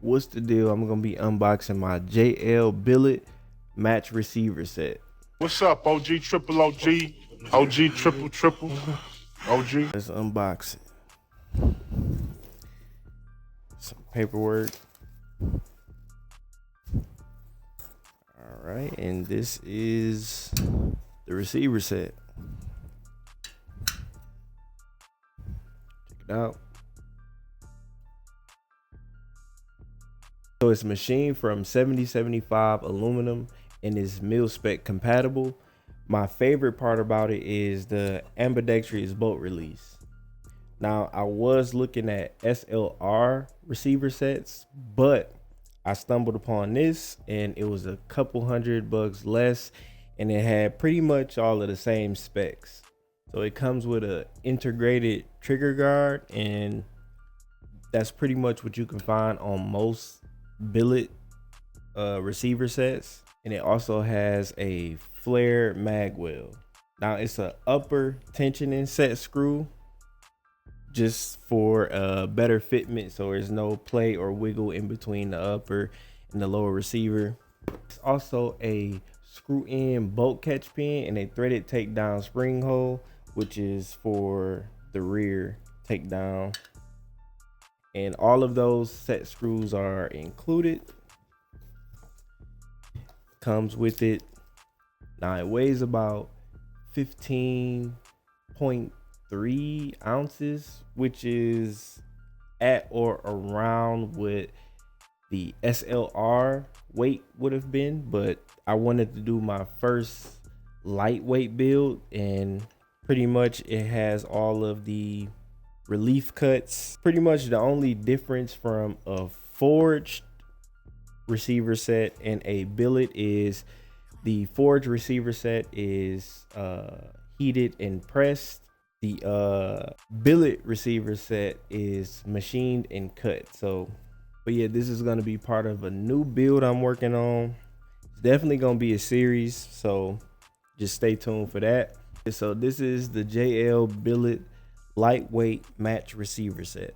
What's the deal? I'm gonna be unboxing my JL Billet Matched Receiver Set. What's up, OG TrippleOGG, OG triple OG? Let's unbox it. Some paperwork. All right, and this is the receiver set. Check it out. So it's machined from 7075 aluminum and is Mil-Spec compatible. My favorite part about it is the Ambidextrous bolt release. Now, I was looking at SLR receiver sets, but I stumbled upon this and it was a couple $100 less, and it had pretty much all of the same specs. So it comes with an integrated trigger guard, and that's pretty much what you can find on most billet receiver sets. And it also has a flared magwell. Now it's a upper tensioning set screw just for better fitment, so there's no play or wiggle in between the upper and the lower receiver. It's also a screw in bolt catch pin and a threaded takedown spring hole, which is for the rear takedown. And all of those set screws are included. Comes with it. Now it weighs about 15.3 ounces, which is at or around what the SLR weight would have been, but I wanted to do my first lightweight build, and pretty much it has all of the relief cuts. Pretty much the only difference from a forged receiver set and a billet is the forged receiver set is heated and pressed. The billet receiver set is machined and cut. So, but yeah, this is going to be part of a new build I'm working on. It's definitely going to be a series, so just stay tuned for that. So this is the JL Billet lightweight match receiver set.